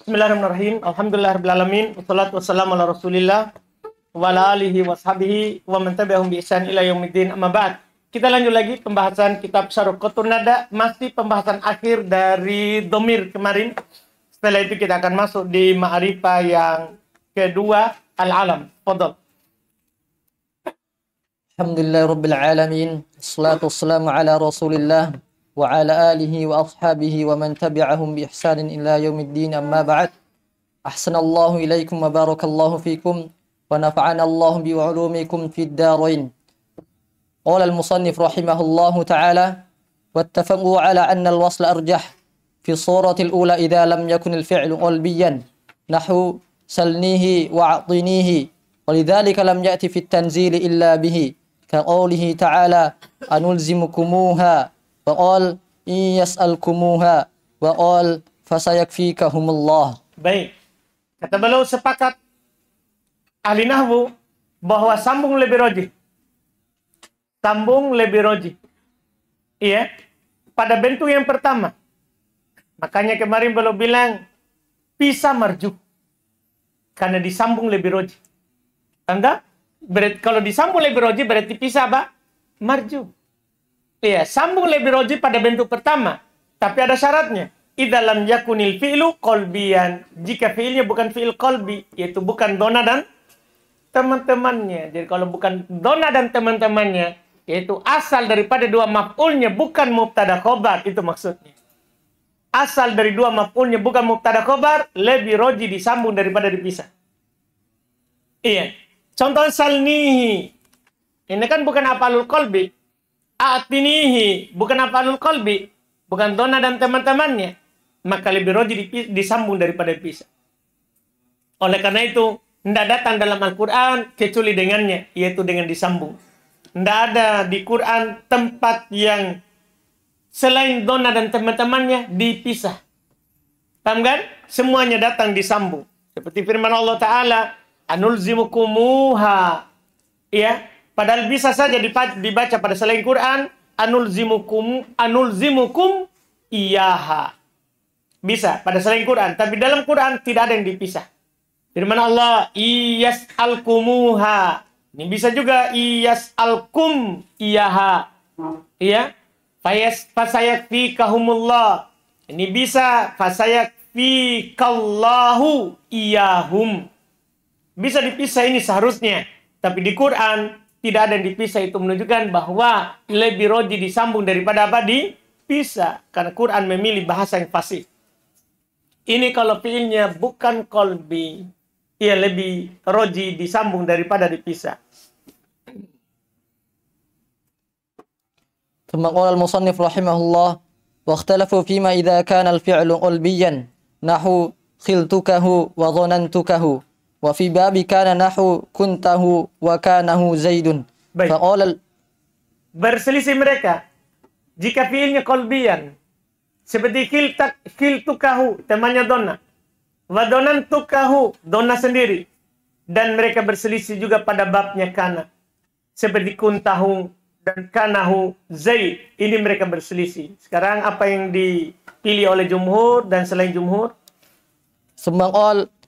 Bismillahirrahmanirrahim. Alhamdulillahirrahmanirrahim. Wassalatu wassalamu ala rasulillah wa ala alihi wa sahbihi wa man tabi'ahum bi ihsan ila yaumiddin. Amma ba'd. Kita lanjut lagi pembahasan kitab Syarh Qutun Nada. Masih pembahasan akhir dari dhamir kemarin. Setelah itu kita akan masuk di ma'rifah yang kedua, al-alam. Fadhal. Alhamdulillahirabbil alamin. Wassalatu wassalamu ala rasulillah wa ala alihi wa ashabihi wa man tabi'ahum bi ihsanin ila yaumiddin. Amma ba'd. Ahsanallahu ilaikum wa barakallahu fikum wa nafa'ana Allah bi ulumikum fid darain. Qala al-musannif rahimahullahu ta'ala wattafaqu ala anna al-wasl arjah fi surati al-ula idza lam yakun al-fi'lu qalbiyan nahwu salnihi wa a'tinihi walidhalika lam ya'ti fi at-tanzil illa bihi ka qawlihi ta'ala anulzimukumuha wa qal yas'alkumuha wa qal fasayakfikahumullah. Baik. Kata beliau sepakat ahli nahwu bahwa sambung lebih rajih. Sambung lebih rajih. Iya. Pada bentuk yang pertama. Makanya kemarin beliau bilang pisah marju. Karena disambung lebih rajih. Anda kalau disambung lebih rajih berarti pisah apa? Marju. Iya, sambung lebih rajih pada bentuk pertama, tapi ada syaratnya. Idza lam yakunil fi'lu qalbiyan. Jika fi'ilnya bukan fi'il qalbi, yaitu bukan dona dan teman-temannya. Jadi kalau bukan dona dan teman-temannya, yaitu asal daripada dua maf'ulnya bukan mubtada khobar, itu maksudnya. Asal dari dua maf'ulnya bukan mubtada khobar, lebih rajih disambung daripada dipisah. Iya. Contoh salnihi. Ini kan bukan af'alul qalbi. A'tinihi bukan af'alul qalbi, bukan dona dan teman-temannya, maka lebih rajih disambung daripada dipisah. Oleh karena itu, tidak datang dalam Al-Quran kecuali dengannya, yaitu dengan disambung. Tidak ada di Quran tempat yang selain dona dan teman-temannya dipisah. Paham kan? Semuanya datang disambung. Seperti firman Allah Ta'ala, anulzimukumuha. Ya. Padahal bisa saja dibaca pada selain Quran, anulzimukum iyaha. Bisa pada selain Quran, tapi dalam Quran tidak ada yang dipisah. Firman Allah, iyas'alkumuha. Ini bisa juga iyas'alkum iyaha. Ya. Fasayakfikahumullah. Ini bisa fasayakfikallahu iyahum. Bisa dipisah ini seharusnya, tapi di Quran tidak ada yang dipisah. Itu menunjukkan bahwa lebih rajih disambung daripada apa dipisah. Karena Quran memilih bahasa yang fasih. Ini kalau fiilnya bukan qalbi, ia lebih rajih disambung daripada dipisah. ثم قال المصنف رحمه الله واختلفوا فيما إذا كان الفعل قلبيا نحو خلتكه وظننتكه وفي باب كان نحو كنته وكانه زيد. Baik. Berselisih mereka jika fiilnya qalbiyan seperti khiltukahu temannya dona, wa donantukahu dona sendiri, dan mereka berselisih juga pada babnya kana seperti kuntahu dan kanahu zaid. Ini mereka berselisih. Sekarang apa yang dipilih oleh jumhur dan selain jumhur?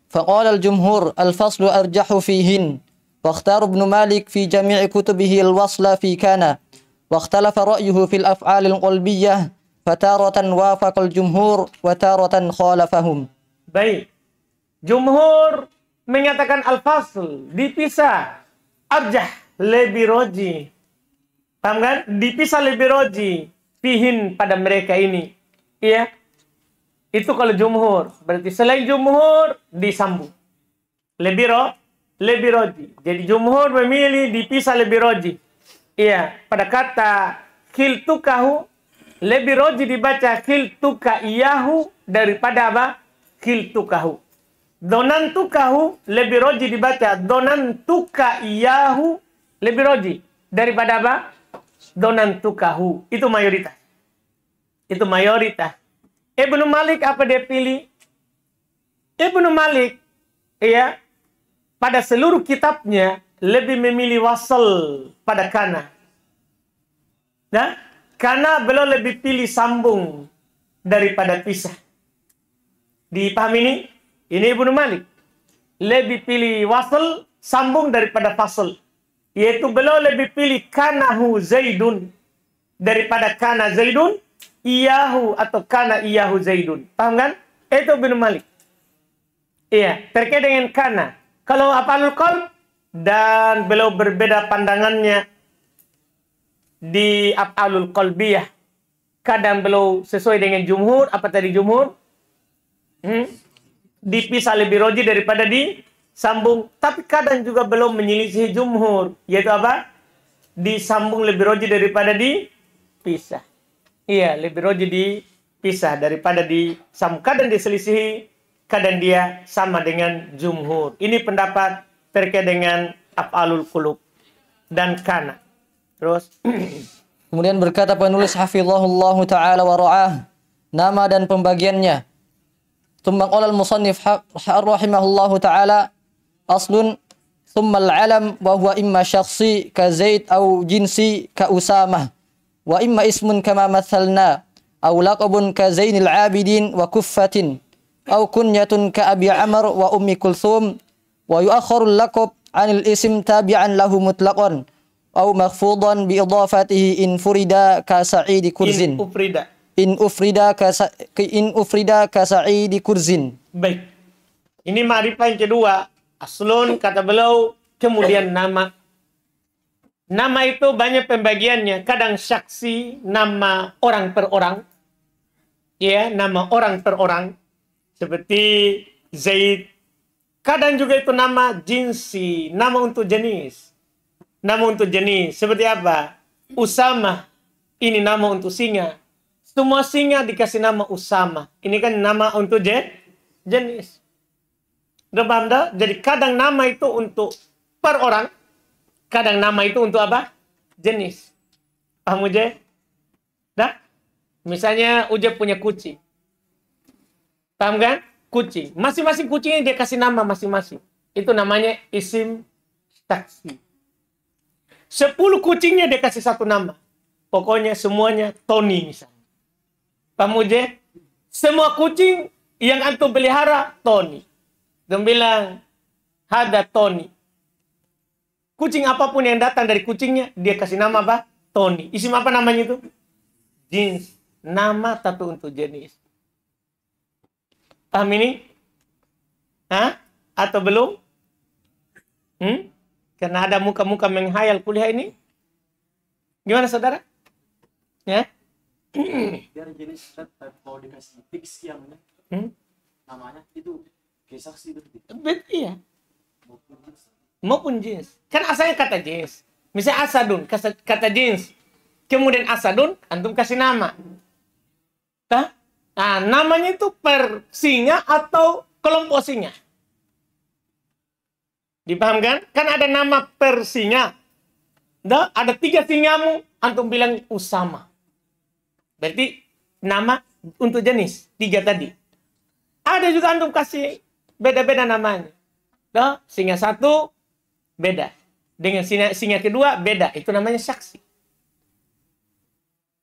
فقال الجمهور الفصل أرجح فيهن واختار ابن مالك في جميع كتبه الوصل في كان واختلف رأيه في الأفعال القلبية فتارة وافق الجمهور وتارة خالفهم. Baik. Jumhur menyatakan al-fasl dipisah, arjah lebih rajih. Paham kan? Dipisah lebih rajih fihin pada mereka ini. Iya. Itu kalau jumhur. Berarti selain jumhur, disambung. Lebih rajih. Jadi jumhur memilih dipisah lebih rajih. Iya. Pada kata khiltukahu, lebih rajih dibaca khiltuka iyahu daripada apa? Khiltukahu. Donantukahu, lebih rajih dibaca donantuka iyahu, lebih rajih daripada apa? Donantukahu. Itu mayoritas. Ibnu Malik apa dia pilih? Ibnu Malik, ya, pada seluruh kitabnya lebih memilih wasal pada kana. Nah, karena beliau lebih pilih sambung daripada pisah. Dipahami ini? Ini Ibnu Malik. Lebih pilih wasl, sambung daripada fasl. Yaitu beliau lebih pilih kanahu Zaidun daripada kana Zaidun iyahu atau kana iyahu Zaidun. Paham kan? Itu Ibnu Malik. Iya, terkait dengan kana. Kalau af'alul qalb dan beliau berbeda pandangannya di af'alul qalbiyah. Kadang beliau sesuai dengan jumhur, apa tadi jumhur? Dipisah lebih roji daripada disambung. Tapi kadang juga belum menyelisih jumhur. Yaitu apa? Disambung lebih roji daripada dipisah. Iya, lebih roji dipisah daripada disambung. Kadang diselisihi, kadang dia sama dengan jumhur. Ini pendapat terkait dengan af'alul qulub dan kana. Terus Kemudian berkata penulis hafizahullahu ta'ala wa ra'ah, nama dan pembagiannya. Tsumma qala al-musannif rahimahullahu ta'ala, aslun tsumma al-alam wa huwa imma syakhsi ka Zaid au jinsi ka Usamah wa imma ismun kama mathalna au laqabun ka Zainil Abidin wa Kuffatin au kunyatun ka Abi Amr wa Ummi Kulthum wa yu'akhkharu al-laqab 'anil ism tabi'an lahu mutlaqan au makhfudan bi idafatihi in furida ka Sa'id Kurzin. In ufrida ka Sa'id Kurzin. Baik. Ini ma'rifah yang kedua. Aslun kata beliau, kemudian nama. Nama itu banyak pembagiannya. Kadang syaksi, nama orang per orang. Ya, nama orang per orang. Seperti Zaid. Kadang juga itu nama jinsi, nama untuk jenis. Nama untuk jenis. Seperti apa? Usama. Ini nama untuk singa. Semua singa dikasih nama Usama. Ini kan nama untuk jenis. Jadi kadang nama itu untuk per orang. Kadang nama itu untuk apa? Jenis. Paham Uje? Dah? Misalnya Uje punya kucing. Paham kan? Kucing. Masing-masing kucingnya dia kasih nama masing-masing. Itu namanya isim taksi. 10 kucingnya dia kasih satu nama. Pokoknya semuanya Tony misalnya. Paham Uje? Semua kucing yang antum pelihara Tony. Dia bilang, ada Tony. Kucing apapun yang datang dari kucingnya, dia kasih nama apa? Tony. Isim apa namanya itu? Jins. Nama tapi untuk jenis. Paham ini? Hah? Atau belum? Karena ada muka-muka menghayal kuliah ini. Gimana saudara? Ya? Biar jenis kalau dikasih fix yang namanya itu kayak saksi betul. Iya. Maupun jenis. Kan asalnya kata jenis. Misalnya asadun, kata jenis. Kemudian asadun, antum kasih nama. Nah, namanya itu per singa atau kelompok singa. Dipahamkan? Kan ada nama per singa. Ada 3 singamu, antum bilang Usama. Berarti nama untuk jenis 3 tadi. Ada juga antum kasih beda-beda namanya. Singa 1 beda. Dengan singa kedua beda. Itu namanya saksi.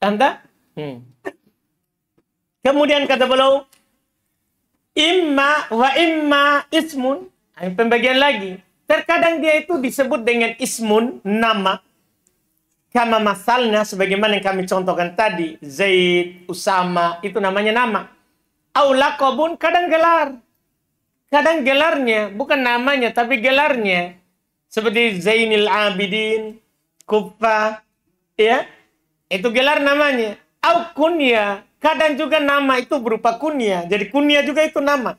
Tanda? Kemudian kata beliau, imma wa imma ismun. Pembagian lagi. Terkadang dia itu disebut dengan ismun, nama. Kama masalnya, sebagaimana yang kami contohkan tadi. Zaid, Usama, itu namanya nama. Au laqabun, kadang gelar. Kadang gelarnya, bukan namanya, tapi gelarnya. Seperti Zainil Abidin, Kufa, ya. Itu gelar namanya. Au kunya, kadang juga nama itu berupa kunya. Jadi kunya juga itu nama.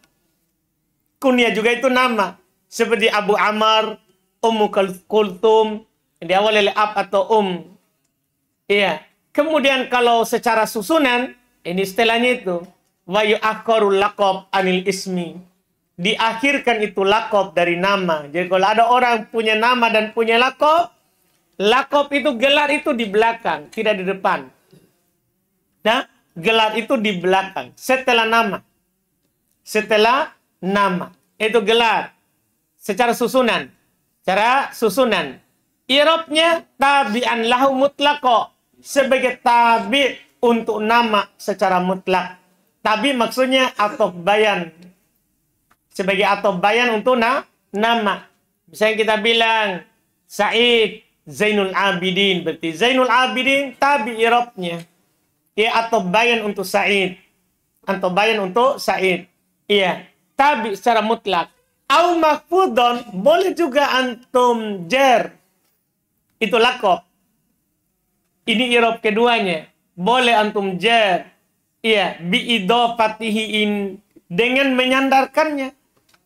Kunya juga itu nama. Seperti Abu Amr, Ummu Kulthum, diawali oleh ab atau Iya. Kemudian kalau secara susunan, ini setelahnya itu. Wa yu'akharul laqab anil ismi. Diakhirkan itu laqab dari nama. Jadi kalau ada orang punya nama dan punya laqab, laqab itu gelar itu di belakang, tidak di depan. Nah, gelar itu di belakang, setelah nama. Setelah nama. Itu gelar. Secara susunan. Cara susunan. I'rabnya tabi'an lahu mutlaqo. Sebagai tabi' untuk nama secara mutlak. Tabi maksudnya atau bayan. sebagai atau bayan untuk nama. Misalnya kita bilang Said Zainul Abidin, berarti Zainul Abidin tabi i'rabnya. Ya, atau bayan untuk Said. Atau bayan untuk Said. Iya, tabi secara mutlak. Au mahfudon, boleh juga antum jer. Itu lakob. Ini i'rab keduanya. Boleh antum jer. Iya, bi'idofatihi'in. Dengan menyandarkannya.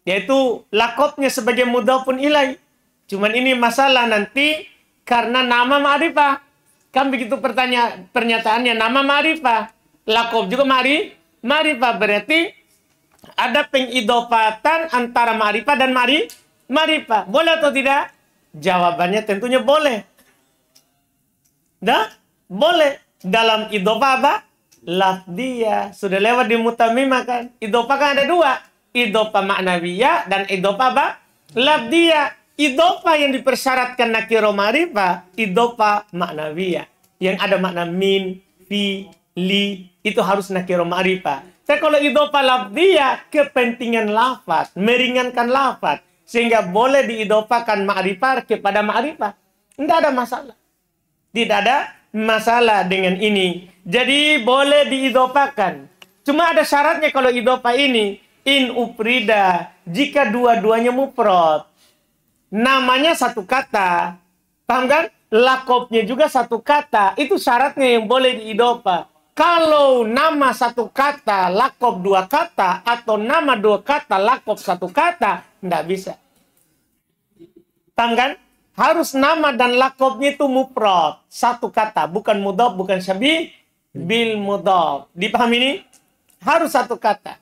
Yaitu lakobnya sebagai mudhafun ilaih. Cuman ini masalah nanti karena nama ma'rifah. Kan begitu pernyataannya, nama ma'rifah. Lakob juga ma'rifah. Berarti ada pengidofatan antara ma'rifah dan ma'rifah. Boleh atau tidak? Jawabannya tentunya boleh. Boleh. Dalam idofah apa? Lafdiyah. Sudah lewat di mutamimah kan? Idofah kan ada dua. Idofah ma'nawiyah dan idofah apa? Lafdiyah. Idofah yang dipersyaratkan nakiro ma'rifah. Idofah ma'nawiyah. Yang ada makna min, fi, li. Itu harus nakiro ma'rifah. Tapi kalau idofah lafdiyah, kepentingan lafaz, meringankan lafaz. Sehingga boleh diidofahkan ma'rifah kepada ma'rifah. Tidak ada masalah. Tidak ada masalah dengan ini. Jadi boleh diidofahkan. Cuma ada syaratnya kalau idofah ini. In uprida. Jika dua-duanya mufrad. Namanya satu kata. Paham kan? Lakobnya juga satu kata. Itu syaratnya yang boleh diidofah. Kalau nama satu kata, lakob dua kata, atau nama dua kata, lakob satu kata, tidak bisa. Paham kan? Harus nama dan lakobnya itu mufrad. Satu kata, bukan mudhaf, bukan syabih bil mudhaf. Dipahami ini? Harus satu kata.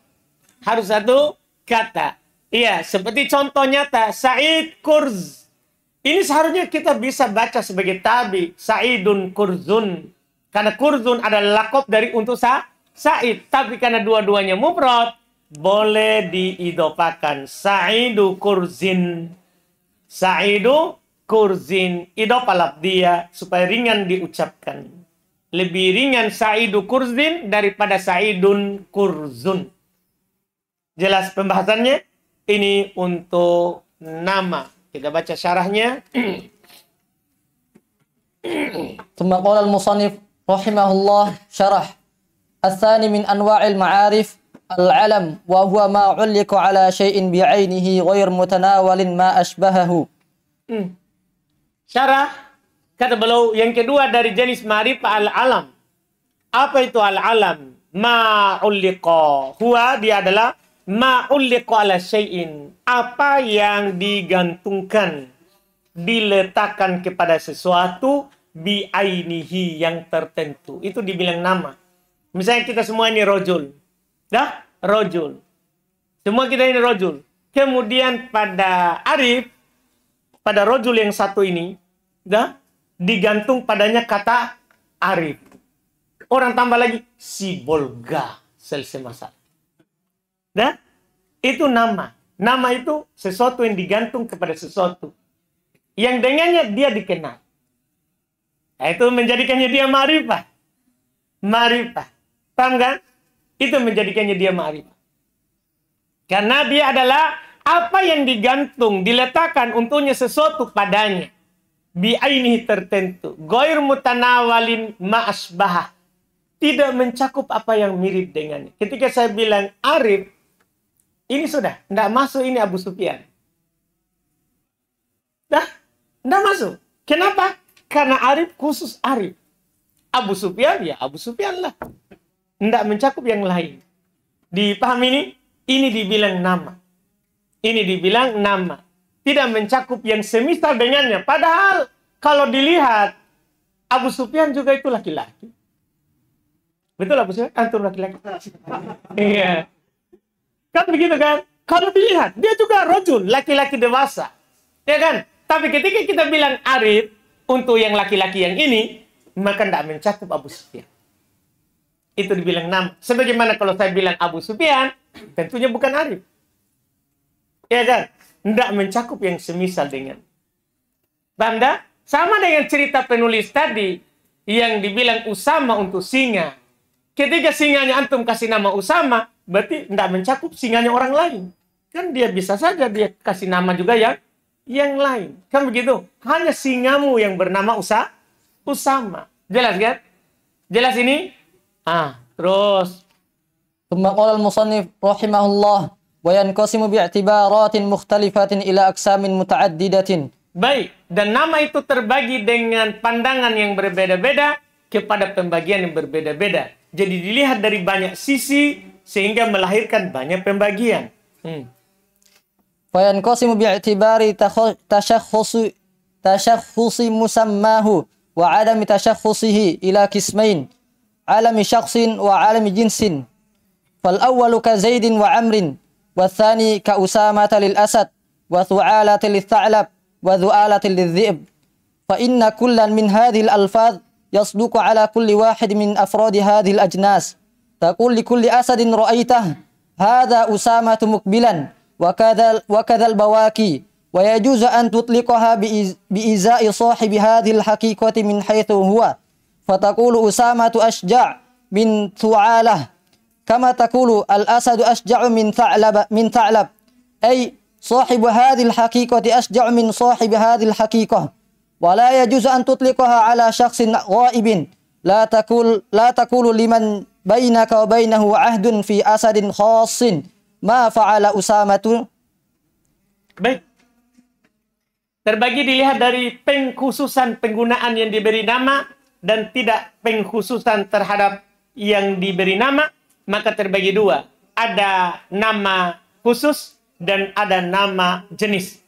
Harus satu kata. Iya, seperti contoh nyata, Said Kurz. Ini seharusnya kita bisa baca sebagai tabi. Saidun Kurzun. Karena kurzun adalah lakob dari untuk Said. Tapi karena dua-duanya mufrad, boleh diidofahkan. Saidu kurzin. Saidu kurzin. Idofah lafdiyah supaya ringan diucapkan. Lebih ringan Saidu kurzin daripada Saidun kurzun. Jelas pembahasannya? Ini untuk nama. Kita baca syarahnya. ثم قال المصنف رحمه الله شرح الثاني من أنواع المعارف العلم وهو ما علق على شيء بعينه غير متناول ما أشبهه. Syarah kata beliau yang kedua dari jenis ma'rifah al-alam. Apa itu al-alam? Ma'ulliqa. Huwa dia adalah ma'ulliqa ala syai'in. Apa yang digantungkan, diletakkan kepada sesuatu bi'ainihi yang tertentu. Itu dibilang nama. Misalnya kita semua ini rojul. Rojul. Semua kita ini rojul. Kemudian pada arif, pada rojul yang satu ini, digantung padanya kata arif. Orang tambah lagi, si bolga. Selesai masalah. Itu nama. Nama itu sesuatu yang digantung kepada sesuatu. Yang dengannya dia dikenal. Itu menjadikannya dia ma'rifah. Ma'rifah. Paham kan? Itu menjadikannya dia ma'rifah. Karena dia adalah apa yang digantung, diletakkan untuknya sesuatu padanya. Bi'ainihi tertentu. Ghair mutanawalin ma'asbahah. Tidak mencakup apa yang mirip dengannya. Ketika saya bilang arif, ini sudah. Tidak masuk ini Abu Sufyan. Tidak masuk. Kenapa? Karena arif khusus arif. Abu Sufyan, ya Abu Sufyan lah. Tidak mencakup yang lain. Dipahami ini? Ini dibilang nama. Ini dibilang nama. Tidak mencakup yang semisal dengannya. Padahal kalau dilihat, Abu Sufyan juga itu laki-laki. Betul Abu Sufyan? Antum laki-laki. Iya. Kan begitu kan? Kalau dilihat, dia juga rojul, laki-laki dewasa. Ya kan? Tapi ketika kita bilang arif, untuk yang laki-laki yang ini, maka tidak mencakup Abu Sufyan. Itu dibilang nama. Sebagaimana kalau saya bilang Abu Sufyan, tentunya bukan arif. Ya kan? Tidak mencakup yang semisal dengan. Banda, sama dengan cerita penulis tadi, yang dibilang Usama untuk singa. Ketika singanya antum kasih nama Usama, berarti tidak mencakup singanya orang lain. Kan dia bisa saja dia kasih nama juga yang lain. Kan begitu. Hanya singamu yang bernama Usama. Jelas kan? Jelas ini? Terus. ثم قال المصنف رحمه الله وينقسم باعتبارات مختلفة إلى أقسام متعددة. Baik, dan nama itu terbagi dengan pandangan yang berbeda-beda kepada pembagian yang berbeda-beda. Jadi dilihat dari banyak sisi sehingga melahirkan banyak pembagian. فينقسم باعتبار تشخص مسماه وعدم تشخصه إلى قسمين عالم شخص وعالم جنس. فالأول كزيد وعمر والثاني كأسامة للأسد وثعالة للثعلب وذؤالة للذئب. فإن كلا من هذه الألفاظ يصدق على كل واحد من أفراد هذه الأجناس. تقول لكل أسد رأيته هذا أسامة مقبلا وكذا البواكي. ويجوز أن تطلقها بإزاء صاحب هذه الحقيقة من حيث هو. فتقول أسامة أشجع من ثعالة كما تقول الأسد أشجع من ثعلب أي صاحب هذه الحقيقة أشجع من صاحب هذه الحقيقة. ولا يجوز أن تطلقها على شخص غائب. لا تقول لمن بينك وبينه عهد في أسد خاص ما فعل أسامة. Baik. Terbagi dilihat dari pengkhususan penggunaan yang diberi nama dan tidak pengkhususan terhadap yang diberi nama, maka terbagi dua. Ada nama khusus dan ada nama jenis.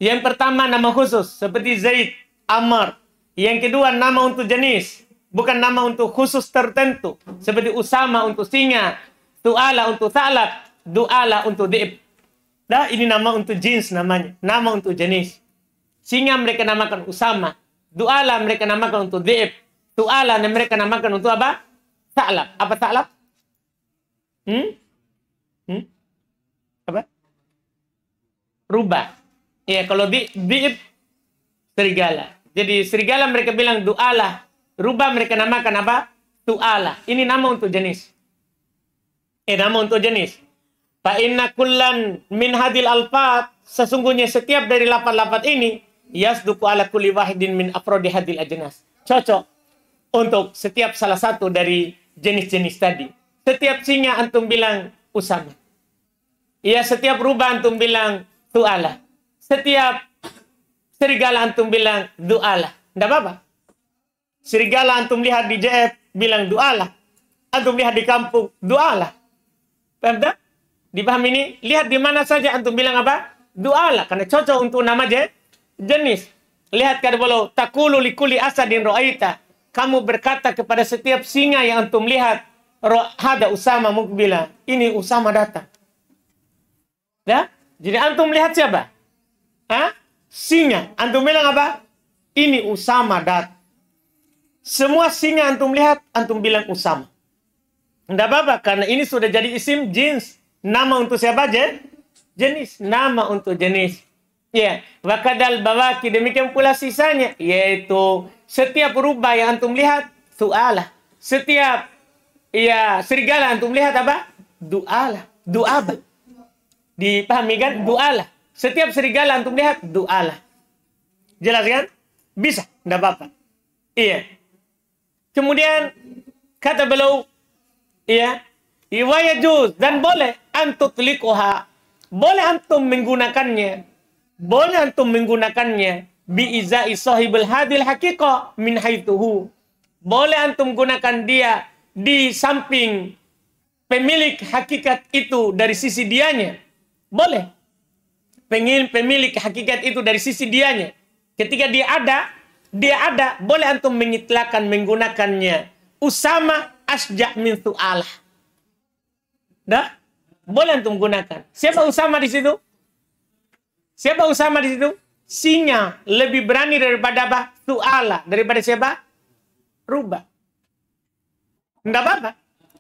Yang pertama nama khusus seperti Zaid, Ammar. Yang kedua nama untuk jenis, bukan nama untuk khusus tertentu seperti Usama untuk singa, Tu'ala untuk Tha'lab, Du'ala untuk Di'ib. Nah, ini nama untuk jenis namanya, nama untuk jenis. Singa mereka namakan Usama, Du'ala mereka namakan untuk Di'ib, Tu'ala mereka namakan untuk apa? Tha'lab. Apa Tha'lab? Apa? Rubah. Ya, kalau Di'ib serigala. Jadi serigala mereka bilang Du'ala. Rubah mereka namakan apa? Tu'ala. Ini nama untuk jenis. Nama untuk jenis. Fa inna kullan min hadil alfat. Sesungguhnya setiap dari lafaz-lafaz ini yasduqu ala kulli wahidin min afrodi hadil ajnas. Cocok untuk setiap salah satu dari jenis-jenis tadi. Setiap singa antum bilang Usama. Ya, setiap rubah antum bilang Tu'ala. Setiap serigala antum bilang Du'ala. Tidak apa-apa. Serigala antum lihat di JF bilang Du'ala. Antum lihat di kampung Du'ala. Paham tak? Dipahami ini? Lihat di mana saja antum bilang apa? Du'ala. Karena cocok untuk nama jenis. Lihat kata bolo. Takulu likuli asadin ro'aita. Kamu berkata kepada setiap singa yang antum lihat. Hada Usama mukbila. Ini Usama datang. Ya? Jadi antum lihat siapa? Singa. Antum bilang apa? Ini Usama datang. Semua singa antum lihat, antum bilang Usama. Tidak apa-apa, karena ini sudah jadi isim jins. Nama untuk siapa aja? Jenis. Nama untuk jenis. Ya. Wakadal bawaki. Demikian pula sisanya. Yaitu setiap rubah yang antum lihat, Tu'ala. Setiap serigala antum lihat apa? Du'ala. Du'aba. Dipahami kan? Du'ala. Setiap serigala antum lihat Du'ala. Jelas kan? Bisa. Tidak apa-apa. Iya. Kemudian kata beliau, iya, iwayajuz, dan boleh antutliquha. Boleh antum menggunakannya. Boleh antum menggunakannya biizai sahibul hadil haqiqah min haituhu. Boleh antum gunakan dia di samping pemilik hakikat itu dari sisi dianya. Boleh. Pemilik hakikat itu dari sisi dianya. Ketika dia ada, boleh antum mengitlakan menggunakannya. Usama asja' min Thu'alah. Dah? Boleh antum gunakan. Siapa Usama di situ? Siapa Usama di situ? Singa lebih berani daripada apa? Thu'alah. Daripada siapa? Rubah. Tidak apa-apa.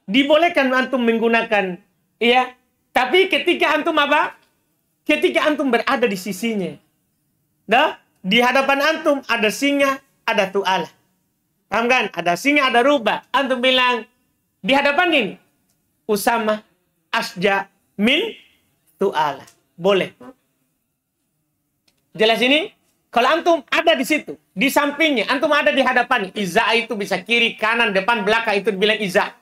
Dibolehkan antum menggunakan. Iya. Tapi ketika antum apa? Ketika antum berada di sisinya. Dah? Di hadapan antum ada singa, ada Tu'alah. Paham kan? Ada singa, ada rubah. Antum bilang, di hadapan ini, Usama asja min su'ala. Boleh. Jelas ini? Kalau antum ada di situ, di sampingnya, antum ada di hadapannya. Iza itu bisa kiri, kanan, depan, belakang, itu bilang iza.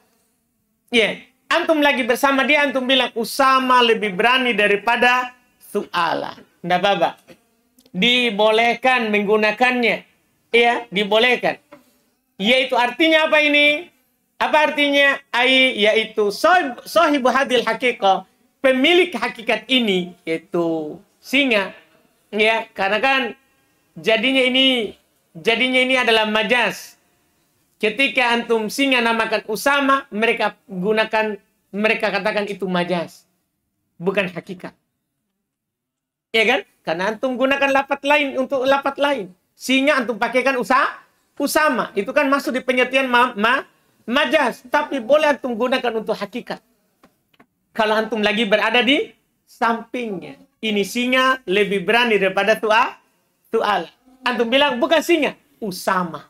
Iya. Antum lagi bersama dia, antum bilang Usama lebih berani daripada su'ala. Nggak apa-apa. Dibolehkan menggunakannya. Iya, dibolehkan. Yaitu artinya apa ini? Apa artinya? Yaitu sahibu hadil haqiqah. Pemilik hakikat ini, yaitu singa. Ya, karena kan jadinya ini adalah majaz. Ketika antum singa namakan Usama, mereka katakan itu majaz, bukan hakikat. Ya kan? Karena antum gunakan lafaz lain untuk lafaz lain. Singa antum pakaikan Usama, itu kan masuk di pengertian majaz, tapi boleh antum gunakan untuk hakikat. Kalau antum lagi berada di sampingnya. Ini singa lebih berani daripada su'ala. Antum bilang bukan singa, Usama.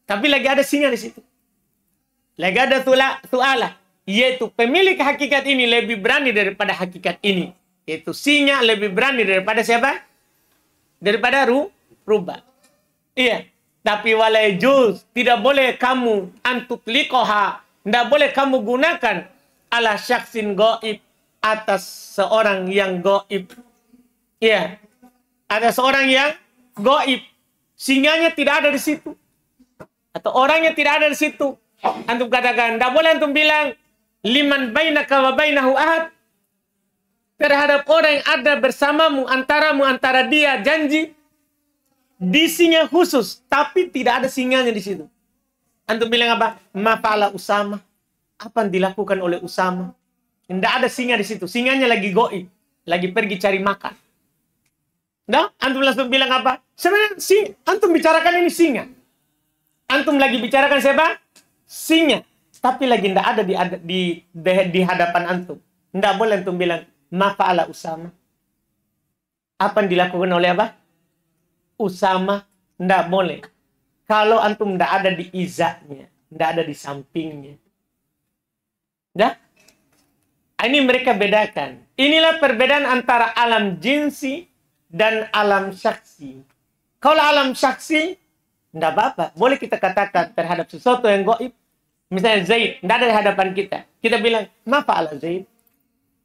Tapi lagi ada singa di situ. Lagi ada su'ala. Yaitu pemilik hakikat ini lebih berani daripada hakikat ini. Yaitu singa lebih berani daripada siapa? Daripada rubah. Iya. Tapi walajuz, tidak boleh kamu antutlikoha. Tidak boleh kamu gunakan ala syaksin goib, atas seorang yang goib. Iya. Ada seorang yang goib. Singanya tidak ada di situ. Atau orangnya tidak ada di situ. Antum katakan, tidak boleh antum bilang, liman bainaka wa bainahu ahad. Terhadap orang yang ada bersamamu, antara dia, janji. Di singa khusus. Tapi tidak ada singanya di situ. Antum bilang apa? Ma fa'ala Usama. Apa yang dilakukan oleh Usama? Tidak ada singa di situ. Singanya lagi goib. Lagi pergi cari makan. Nah, antum langsung bilang apa? Sebenarnya antum bicarakan ini singa. Antum lagi bicarakan siapa? Singa. Tapi lagi tidak ada di hadapan antum. Tidak boleh antum bilang, ma fa'ala Usama. Apa yang dilakukan oleh apa? Usama. Tidak boleh. Kalau antum tidak ada di izahnya. Tidak ada di sampingnya. Dah? Ini mereka bedakan. Inilah perbedaan antara alam jinsi dan alam syaksi. Kalau alam syaksi, tidak apa-apa. Boleh kita katakan terhadap sesuatu yang gaib. Misalnya Zaid, tidak ada di hadapan kita. Kita bilang, ma fa'ala Zaid.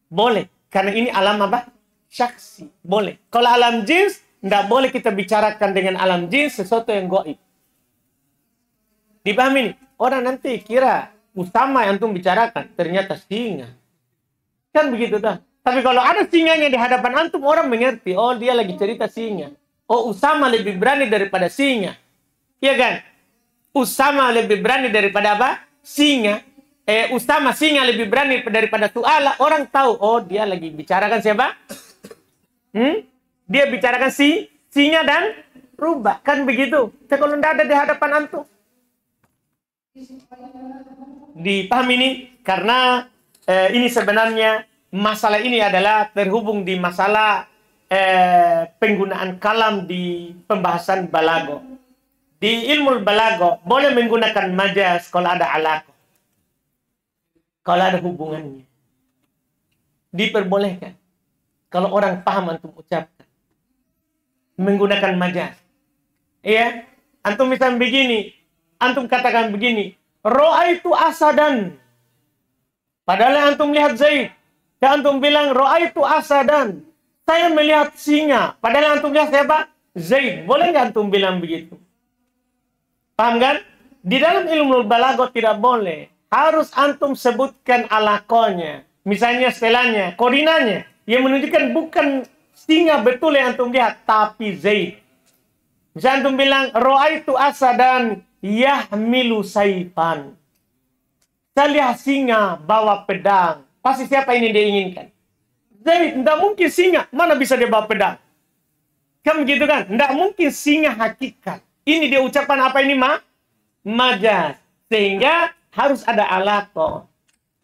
Boleh. Karena ini alam apa? Syaksi. Boleh. Kalau alam jins, tidak boleh kita bicarakan dengan alam jins sesuatu yang gaib. Dipahami ini? Orang nanti kira Usama yang antum bicarakan, ternyata singa. Kan begitu dah. Tapi kalau ada singanya di hadapan antum, orang mengerti. Oh, dia lagi cerita singa. Oh, Usama lebih berani daripada singa. Iya kan? Usama lebih berani daripada apa? Singa. Usama singa lebih berani daripada su'ala. Orang tahu. Oh, dia lagi bicarakan siapa? Dia bicarakan singa dan rubah. Kan begitu. Tapi kalau tidak ada di hadapan antum. Dipahami ini? Karena ini sebenarnya masalah ini adalah terhubung di masalah penggunaan kalam di pembahasan balago. Di ilmu balago boleh menggunakan majaz kalau ada alaqah. Kalau ada hubungannya. Diperbolehkan. Kalau orang paham antum ucapkan. Menggunakan majaz. Iya. Antum misalnya begini. Antum katakan begini. Ra'aitu asadan. Padahal antum lihat Zaid. Dan antum bilang, Ra'aitu asadan. Saya melihat singa. Padahal antum lihat siapa? Zaid. Boleh nggak antum bilang begitu? Paham kan? Di dalam ilmu balaghah tidak boleh. Harus antum sebutkan alakonya. Misalnya setelahnya, korinanya. Yang menunjukkan bukan singa betul yang antum lihat. Tapi Zaid. Misalnya antum bilang, Ra'aitu asadan yahmilu saifan. Saya lihat singa bawa pedang. Pasti siapa ini dia inginkan? Zaid. Tidak mungkin singa. Mana bisa dia bawa pedang? Kan begitu kan? Tidak mungkin singa hakikat. Ini dia ucapan apa ini majaz. Sehingga harus ada alaqah.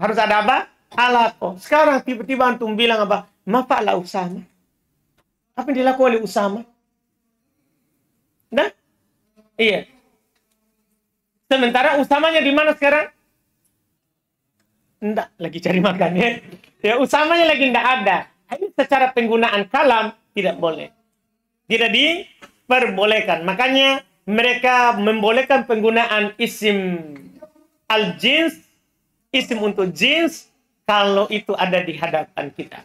Harus ada apa? Alaqah. Sekarang tiba-tiba antum bilang apa? Ma fa'ala Usama. Apa yang dilakukan oleh Usama? Nah? Iya. Sementara Usamanya di mana sekarang? Enggak, lagi cari makan ya. Ya Usamanya lagi enggak ada. Ini secara penggunaan kalam tidak boleh. Tidak diperbolehkan. Makanya mereka membolehkan penggunaan isim al-jins, isim untuk jins, kalau itu ada di hadapan kita.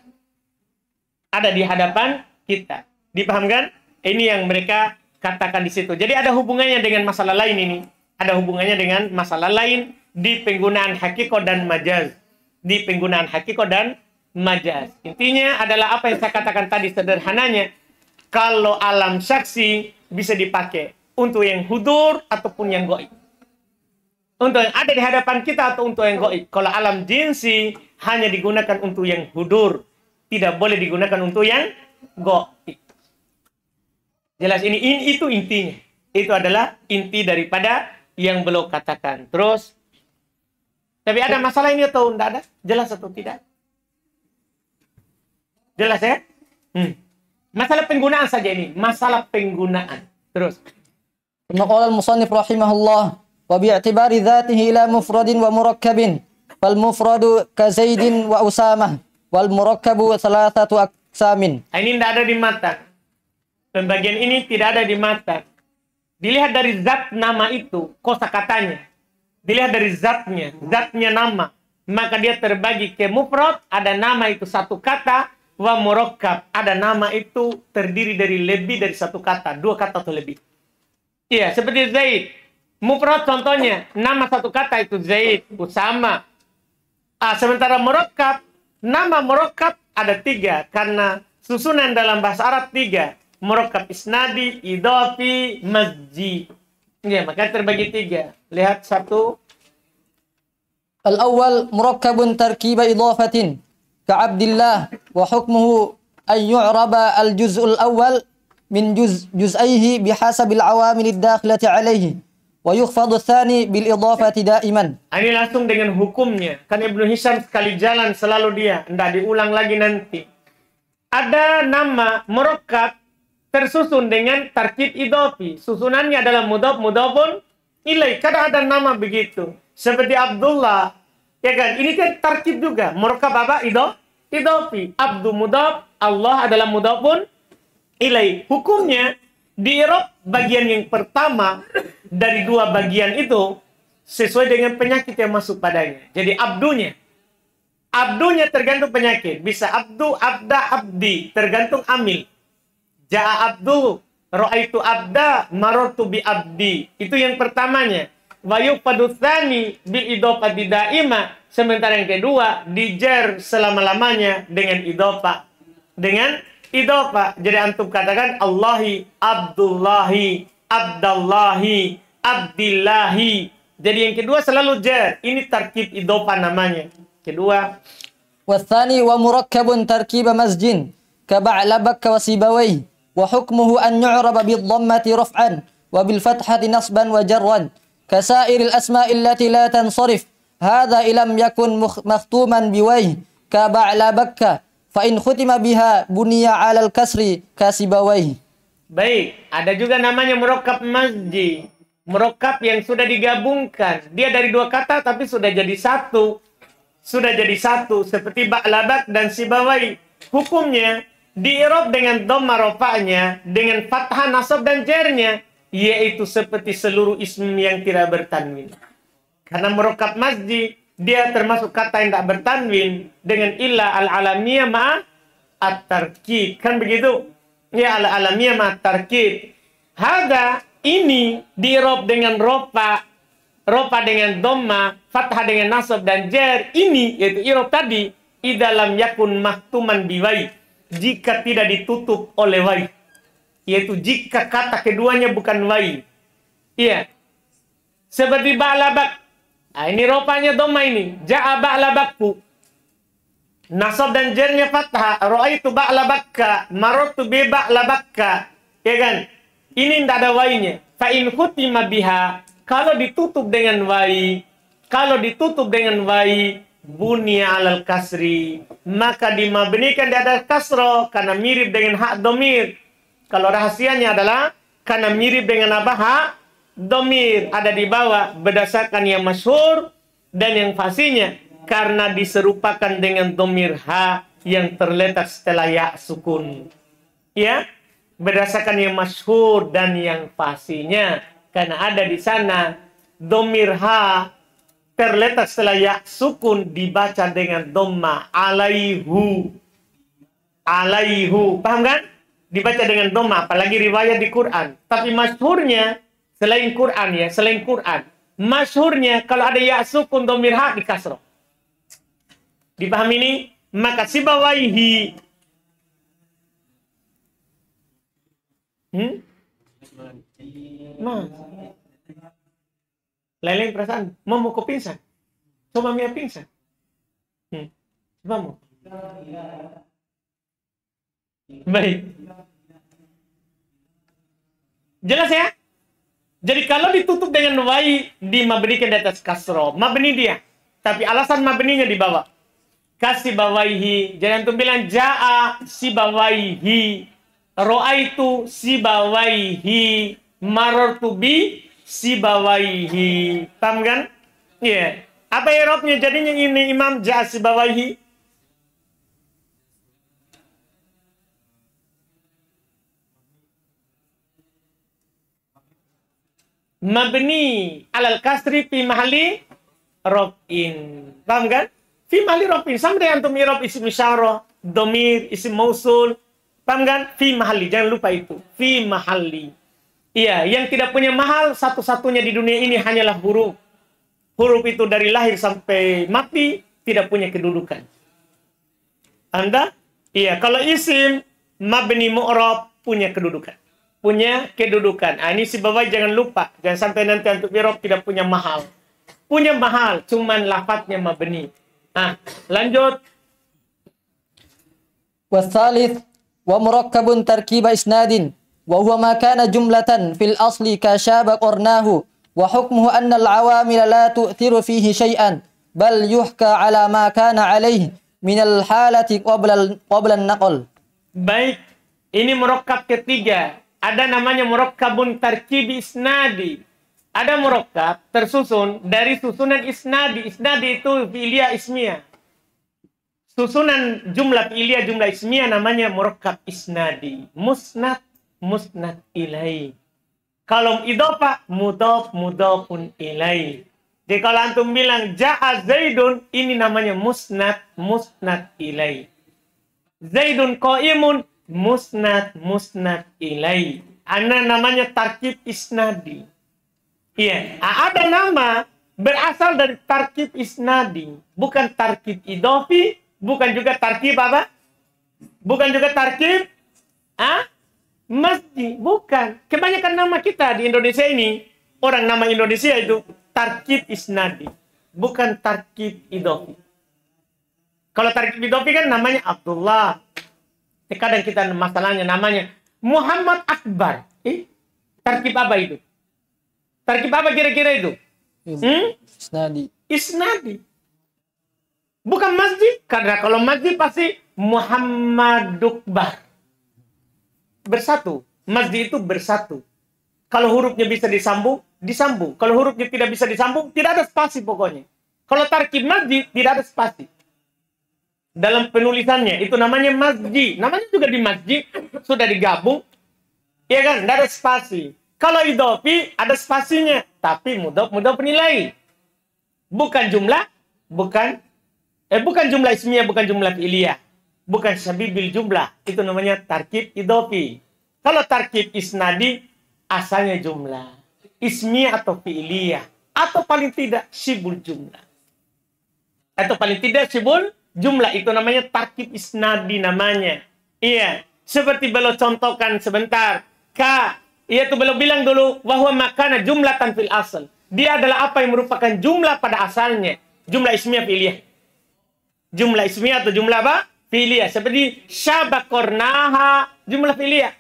Ada di hadapan kita. Dipahamkan? Ini yang mereka katakan di situ. Jadi ada hubungannya dengan masalah lain ini. Ada hubungannya dengan masalah lain di penggunaan hakiko dan majaz. Di penggunaan hakiko dan majaz. Intinya adalah apa yang saya katakan tadi sederhananya. Kalau alam saksi bisa dipakai untuk yang hudur ataupun yang goib. Untuk yang ada di hadapan kita atau untuk yang goib. Kalau alam jinsi hanya digunakan untuk yang hudur. Tidak boleh digunakan untuk yang goib. Jelas ini itu intinya. Itu adalah inti daripada yang beliau katakan. Terus, tapi ada masalah ini atau tidak ada? Jelas atau tidak? Jelas ya? Masalah penggunaan saja ini. Masalah penggunaan. Terus. Qala al-musannif rahimahullah wa bi'tibari dzatihi ila mufradin wa murakkabin fal mufradu ka Zaidin wa Usamah wal murakkabu thalathatu aqsamin. Ini tidak ada di mata. Pembagian ini tidak ada di mata. Dilihat dari zat nama itu, kosakatanya. Dilihat dari zatnya nama. Maka dia terbagi ke mufrad, ada nama itu satu kata, wa murakkab, ada nama itu terdiri dari lebih dari satu kata, dua kata atau lebih. Iya, seperti Zaid. Mufrad contohnya, nama satu kata itu Zaid, Usama. Sementara murakkab, nama murakkab ada tiga, karena susunan dalam bahasa Arab tiga. Murakkab isnadi, idhafi, mazji. Ya, maka terbagi tiga. Lihat satu. Al-awwal murakkabun tarkiba idhafatin ka Abdillah wa hukmuhu an yu'raba al-juz'ul awwal min juz'aihi bihasabil awamil ad-dakhilati alayhi wa yukhfadu ats-tsani bil idhafati da'iman. Ini langsung dengan hukumnya. Kan Ibnu Hisham sekali jalan selalu dia, enggak diulang lagi nanti. Ada nama murakkab tersusun dengan tarkib idhafi. Susunannya adalah mudhaf mudhafun ilaih. Kadang ada nama begitu. Seperti Abdullah. Ya kan? Ini kan tarkib juga. Murakkab apa? Idhafi. Abdu mudhaf, Allah adalah mudhafun ilaih. Hukumnya di i'rab bagian yang pertama dari dua bagian itu sesuai dengan penyakit yang masuk padanya. Jadi abdunya tergantung penyakit. Bisa abdu, abda, abdi. Tergantung amil. Ja'a abdu, ra'aitu abda, marartu bi abdi. Itu yang pertamanya. Wa yuqadu tsani bil idhofati daima. Sementara yang kedua dijar selama-lamanya dengan idhofah. Dengan idhofah. Jadi antum katakan Allahi, Abdullahi, Abdallahi, Abdillahi. Jadi yang kedua selalu jar. Ini tarkib idhofah namanya. Kedua. Wa tsani wa murakkabun tarkiba masjin ka ba'labak wa sibawayh. Wa hukmuhu an yu'raba bid-dhammati raf'an wa bil fathati nasban wa jarran kasairil asma'i allati la tansarif hadza ilam yakun makhtuman biwayh ka ba'labakka fa in khutima biha buniya 'alal kasri kasibawayh. Baik, ada juga namanya murakkab masjid. Murakkab yang sudah digabungkan. Dia dari dua kata tapi sudah jadi satu. Seperti ba'labak dan sibawayh. Hukumnya di-i'rab dengan dhamma rafa'nya, dengan fathah nasab dan jarnya, yaitu seperti seluruh ism yang tidak bertanwin. Karena murakkab masjid, dia termasuk kata yang tidak bertanwin dengan illa al-alamiyah ma'a at-tarkib. Kan begitu? Ya, al-alamiyah ma'a at-tarkib. Hada, ini di-i'rab dengan rofa dengan dhamma, fathah dengan nasab dan jar. Ini, yaitu i'rab tadi, idalam yakun mahtuman biwai. Jika tidak ditutup oleh wai, yaitu jika kata keduanya bukan wai. Iya. Seperti ba'labak. Ini ropanya dhamma ini. Ja'a ba'labakku. Nasab dan jarnya fathah. Ra'aitu ba'labakka. Marartu bi ba'labakka. Ya kan? Ini tidak ada wainya. Fa in khutima biha. Kalau ditutup dengan wai, bunya alal kasri, maka dimabnikan di atas kasro karena mirip dengan hak domir. Kalau rahasianya adalah karena mirip dengan apa? Hak domir ada di bawah berdasarkan yang masyhur dan yang fasinya karena diserupakan dengan domir ha yang terletak setelah ya sukun. Ya, berdasarkan yang masyhur dan yang fasinya. Karena ada di sana domir ha terletak setelah ya sukun dibaca dengan dhamma alaihu. Alaihu, paham kan? Dibaca dengan dhamma, apalagi riwayat di Quran. Tapi masyhurnya selain Quran ya, selain Quran, masyhurnya kalau ada ya sukun domir ha di kasroh. Dipahami ini? Maka sibawaihi. Mas. Lain-lain perasaan. Mau kau pingsan? Coba Mia pingsan. Coba mau. Baik. Jelas ya? Jadi kalau ditutup dengan wai, dimabnikan di atas kasroh. Mabni dia. Tapi alasan mabninya di bawah. Kasih bawaihi. Jangan tuh bilang ja'a si bawaihi. Ro'aitu si bawaihi. Marortu bi si bawaihi. Paham kan? Iya. Yeah. Apa i'rabnya jadinya ini Imam ja'a si bawaihi? Mabni alal kasri fi mahalli raf'in. Paham kan? Fi mahalli raf'in. Sama dengan antum i'rab isim isyarah, domir, isim mausul. Paham kan? Fi mahalli. Jangan lupa itu. Fi mahalli. Iya, yang tidak punya mahal satu-satunya di dunia ini hanyalah huruf. Huruf itu dari lahir sampai mati tidak punya kedudukan. Anda? Iya, kalau isim mabni mu'rab punya kedudukan. Punya kedudukan. Ini si bawah jangan lupa. Jangan sampai nanti untuk i'rab tidak punya mahal. Punya mahal, cuman lafadznya mabni. Lanjut. Wasalith wa murakkabun tarkiba isnadin wa huwa ma kana jumlatan fil asli ka syaba qarnahu wa hukmuhu anna al-awamil la tu'thiru fihi syai'an bal yuhka ala ma kana alayhi min al-halati qabla an-naql. Baik, ini murakkab ketiga. Ada namanya murakkabun tarkibi isnadi. Ada murakkab tersusun dari susunan isnadi. Isnadi itu fi'liyah ismiyah. Susunan jumlah fi'liyah jumlah ismiyah namanya murakkab isnadi. Musnad, musnad ilai. Kalau idhofah, mudhaf, mudhafun ilai. Jadi kalau antum bilang ja'a Zaidun, ini namanya musnad, musnad ilai. Zaidun qaimun, musnad, musnad ilai. Ana namanya tarkib isnadi. Iya, ada nama berasal dari tarkib isnadi, bukan tarkib idhofi, bukan juga tarkib apa? Bukan juga tarkib masjid, bukan. Kebanyakan nama kita di Indonesia ini, orang nama Indonesia itu tarkib isnadi, bukan tarkib idhofi. Kalau tarkib idhofi kan namanya Abdullah. Kadang kita masalahnya namanya Muhammad Akbar. Tarkib apa itu? Tarkib apa kira-kira itu? Isnadi. Isnadi. Bukan masjid. Karena kalau masjid pasti Muhammadukbar. Bersatu. Masjid itu bersatu. Kalau hurufnya bisa disambung, disambung. Kalau hurufnya tidak bisa disambung, tidak ada spasi pokoknya. Kalau tarkib masjid, tidak ada spasi. Dalam penulisannya, itu namanya masjid. Namanya juga di masjid, sudah digabung. Iya kan? Tidak ada spasi. Kalau idhofi, ada spasinya. Tapi mudhaf penilai. Bukan jumlah, bukan jumlah ismiyah, bukan jumlah fi'liyah. Bukan syabibil jumlah. Itu namanya tarkib idhofi. Kalau tarkib isnadi, asalnya jumlah. Ismiyah atau fi'liyah. Atau paling tidak, syibul jumlah. Atau paling tidak, syibul jumlah. Itu namanya tarkib isnadi namanya. Iya. Seperti beliau contohkan sebentar. Yaitu beliau bilang dulu, wahwa makana jumlatan fil asal. Dia adalah apa yang merupakan jumlah pada asalnya. Jumlah ismiyah fi'liyah. Jumlah ismiyah atau jumlah apa? Fi'liyah. Seperti syabakornaha, jumlah fi'liyah.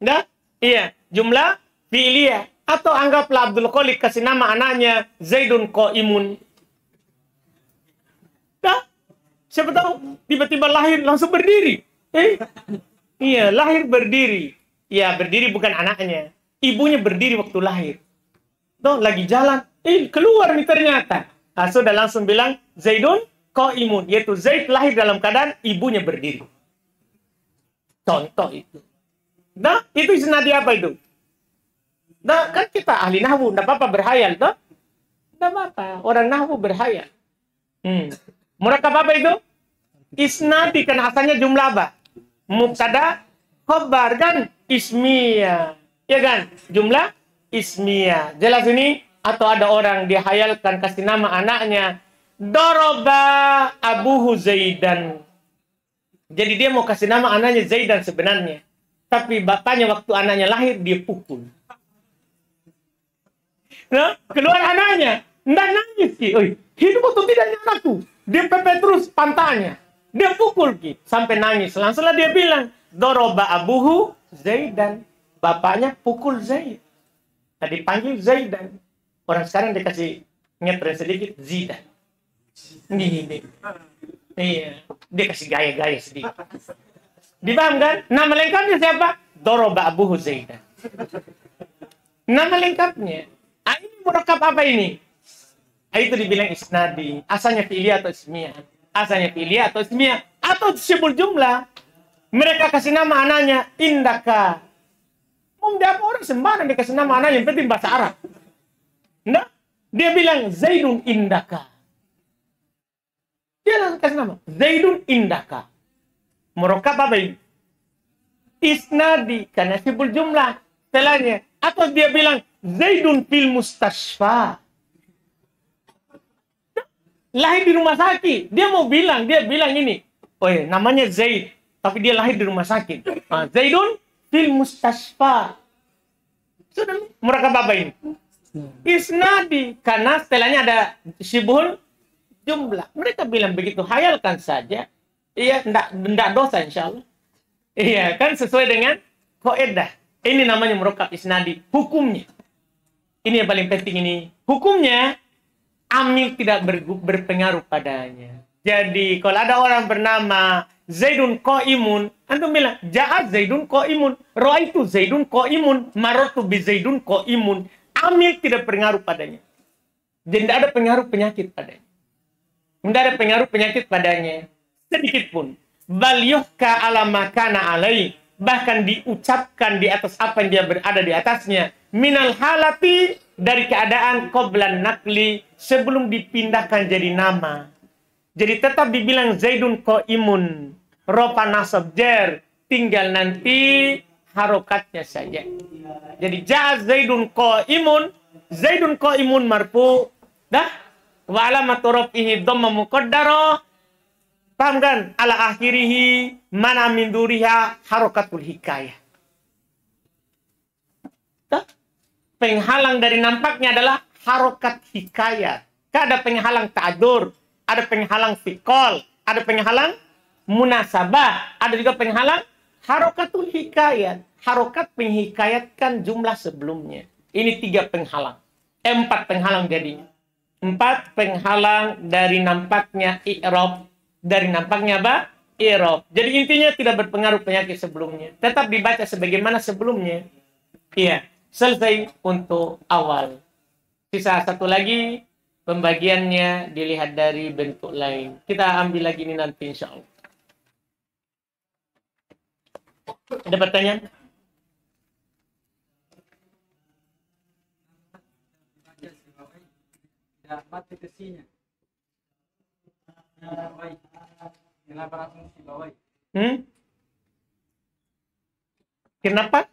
Nah, iya. Jumlah fi'liyah. Atau anggaplah Abdul Khaliq kasih nama anaknya Zaidun qaimun. Nah, siapa tahu tiba-tiba lahir langsung berdiri. Iya, lahir berdiri. Ya, berdiri bukan anaknya. Ibunya berdiri waktu lahir. Tuh, lagi jalan. Keluar nih ternyata. Sudah langsung bilang, Zaidun qaimun, yaitu Zaid lahir dalam keadaan ibunya berdiri. Contoh itu. Nah, itu isnadi apa itu? Nah, kan kita ahli nahwu, enggak apa-apa berhayal, toh? Enggak apa-apa, orang nahwu berhayal. Murakab apa itu? Isnadi, kan asalnya jumlah apa? Mubtada, khobar, kan? Ismiyah. Ya kan? Jumlah ismiyah. Jelas ini? Atau ada orang dihayalkan kasih nama anaknya Doroba Abuhu Zaidan. Jadi dia mau kasih nama anaknya Zaidan sebenarnya. Tapi bapaknya waktu anaknya lahir dia pukul. Nah, keluar anaknya. Nggak nangis. Oi, hidup atau tidaknya anakku? Dia pepet terus pantatnya. Dia pukul. Sampai nangis. Langsunglah dia bilang. Doroba Abuhu Zaidan. Bapaknya pukul Zaid. Tadi panggil Zaidan. Orang sekarang dikasih ngetren sedikit. Zidan. Gini. Iya. Dia kasih gaya-gaya sedikit. Dipaham kan? Nama lengkapnya siapa? Doroba Abuhu Zaidan. Nama lengkapnya. Ini murakab apa ini? Itu dibilang isnadi. Asalnya fi'liyah atau ismiyah. Asalnya fi'liyah atau ismiyah. Atau disebut jumlah. Mereka kasih nama anaknya Indaka. Mau dia apa orang sembarang dikasih nama anaknya. Yang penting bahasa Arab. Nah, dia bilang Zaidun Indaka. Dia langsung kasih nama Zaidun Indaka. Murakab apa ini? Isnadi. Karena disebut jumlah. Setelahnya. Atau dia bilang Zaidun fil mustashfa. Lahir di rumah sakit. Dia bilang ini. Oh iya, namanya Zaid. Tapi dia lahir di rumah sakit. Zaidun fil mustashfa. Sudah, murakab apa ini? Isnadi. Karena setelahnya ada syibhul jumlah. Mereka bilang begitu. Hayalkan saja. Iya, enggak dosa insyaAllah. Iya, kan sesuai dengan kaidah. Ini namanya murakab isnadi. Hukumnya. Ini yang paling penting ini. Hukumnya, amil tidak berpengaruh padanya. Jadi, kalau ada orang bernama Zaidun Qaimun, antum bilang, Ja'at Zaidun Qaimun, Ra'aitu Zaidun Qaimun, Marartu bi Zaidun Qaimun. Amil tidak berpengaruh padanya. Jadi, tidak ada pengaruh penyakit padanya. Tidak ada pengaruh penyakit padanya. Sedikit pun. Bal yuhka ala makana alaih. Bahkan diucapkan di atas apa yang dia berada di atasnya. Minal halati, dari keadaan qoblan nakli, sebelum dipindahkan jadi nama. Jadi tetap dibilang Zaidun Qaimun. Ropa nasab jar, tinggal nanti harokatnya saja. Jadi Ja'at Zaidun Qaimun. Zaidun Qaimun marfu. Dah? Wa alamatu raf'ihi dhamma muqaddarah. Paham kan? Ala akhirihi mana min duriha harokatul hikayah. Penghalang dari nampaknya adalah harokat hikayat. Ada penghalang ta'adur, ada penghalang fikol, ada penghalang munasabah, ada juga penghalang harokatul hikayat. Harokat menghikayatkan jumlah sebelumnya. Ini 3 penghalang. 4 penghalang jadinya. 4 penghalang dari nampaknya i'rab. Dari nampaknya apa? I'rab. Jadi intinya tidak berpengaruh penyakit sebelumnya. Tetap dibaca sebagaimana sebelumnya. Iya. Selesai untuk awal. Sisa satu lagi. Pembagiannya dilihat dari bentuk lain. Kita ambil lagi ini nanti insya Allah. Ada pertanyaan? Mati kesinya. Kenapa langsung si bawah? Kenapa?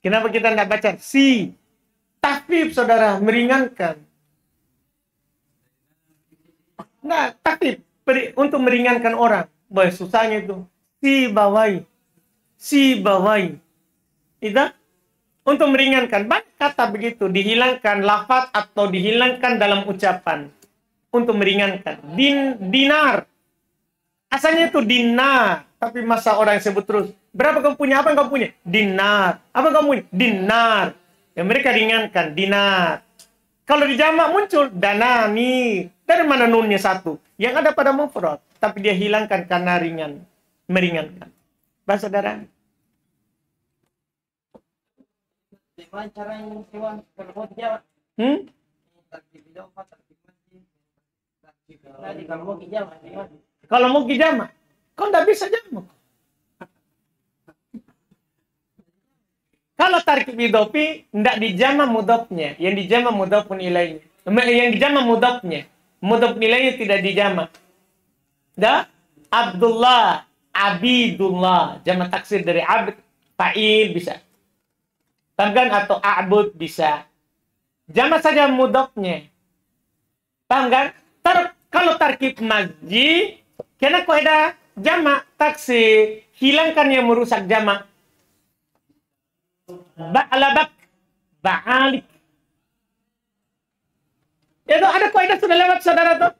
Kenapa kita tidak baca? Si. Takfif, saudara. Meringankan. Nah, takfif. Untuk meringankan orang. Boy, susahnya itu. Si bawai. Si bawai. Itu? Untuk meringankan. Banyak kata begitu. Dihilangkan lafaz atau dihilangkan dalam ucapan. Untuk meringankan. Dinar. Asalnya itu dinar. Tapi masa orang sebut terus. Berapa kamu punya? Apa yang kamu punya? Dinar. Apa kamu punya? Dinar. Yang mereka ringankan. Dinar. Kalau di jamak muncul. Danani. Dari mana nunnya satu? Yang ada pada mufrad. Tapi dia hilangkan karena ringan. Meringankan. Bahasa saudara. Bagaimana cara yang hewan berbuat jawab? Kalau mau kijam, Kalau mau kijama, kau nggak bisa jamak. Kalau tarkib idofi, ndak dijama mudofnya. Yang dijama mudof nilainya. Yang dijama mudofnya. Mudof nilainya tidak dijama. Dah, Abdullah, Abidullah. Jama taksir dari abd, fa'il bisa. Paham atau a'bud bisa. Jama saja mudofnya. Paham kan? Kalau tarkib mazji, kena kaidah jama taksir. Hilangkan yang merusak jama. Ba'labak, ba'alik. Itu ada kaidah sudah lewat saudara tuh.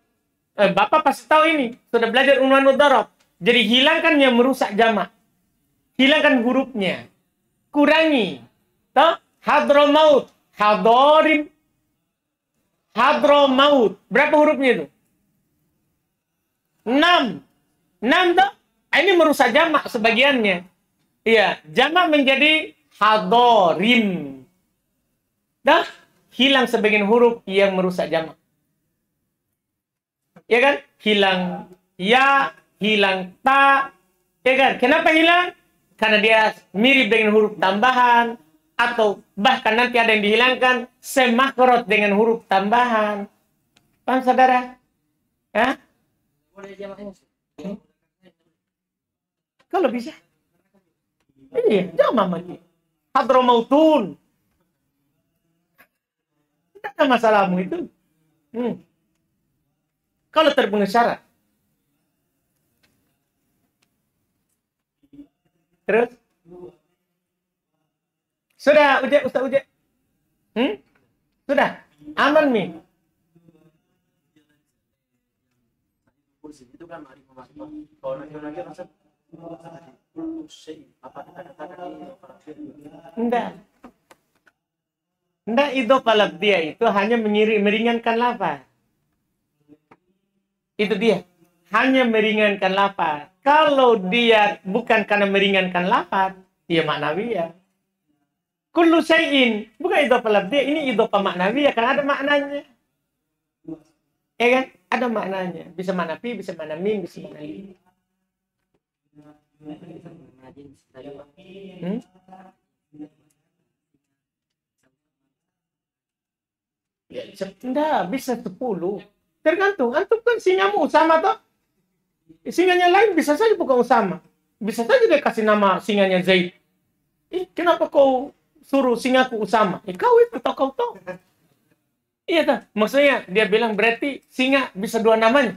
Bapak pasti tahu ini. Sudah belajar unwanul darab. Jadi hilangkan yang merusak jamak. Hilangkan hurufnya. Kurangi. Tuh, hadromaut, hadorim, hadromaut. Berapa hurufnya itu? 6. 6 tuh. Ini merusak jamak sebagiannya. Iya, jamak menjadi hadorim. Dah, hilang sebagian huruf yang merusak jamak. Ya kan? Hilang ya, hilang ta. Ya kan? Kenapa hilang? Karena dia mirip dengan huruf tambahan. Atau bahkan nanti ada yang dihilangkan semakrot dengan huruf tambahan. Paham saudara? Hah? Kalau bisa. Iya, jamak mati. Hadromautun. Tidak ada masalahmu itu. Kalau terpenuhi syarat. Terus? Sudah, Ustaz Uje? Sudah? Aman nih? Itu kan ma'rifah. Kalau lagi rasa apa kita katakan Enggak. Enggak, idhofah lafziyah itu hanya meringankan lafaz. Itu dia. Hanya meringankan lafaz. Kalau dia bukan karena meringankan lafaz, dia maknawiyah. Kullu syai'in. Bukan idhofah lafziyah, ini idhofah maknawiyah. Karena ada maknanya. Ya kan? Ada maknanya. Bisa makna fi, bisa makna min, bisa makna li. Ya, enggak, bisa 10. Tergantung. Antum kan singamu Usama toh. Singanya lain bisa saja bukan Usama. Bisa saja dia kasih nama singanya Zaid. Kenapa kau suruh singaku Usama? Kau itu toh, kau tahu. Iya toh. Maksudnya dia bilang berarti singa bisa 2 namanya.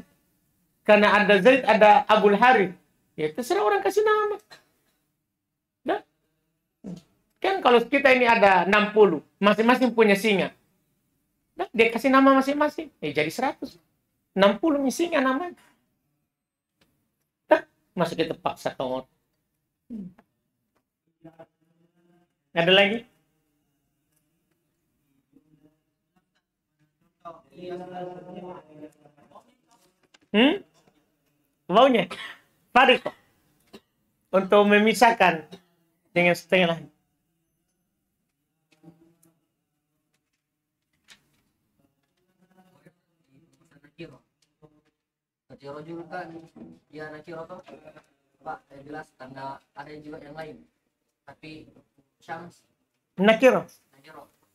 Karena ada Zaid, ada Abul Harith. Ya terserah orang kasih nama. Nah. Kan kalau kita ini ada 60. Masing-masing punya singa. Nah, dia kasih nama masing-masing. Jadi 100. 60 singa namanya. Nah, masa kita paksa tongol. Ada lagi? Maunya? Farid kok. Untuk memisahkan dengan setengah lain. Nakiro juga kan, ya nakiro tuh Pak, jelas tanda ada juga yang lain. Tapi Syams Nakiro.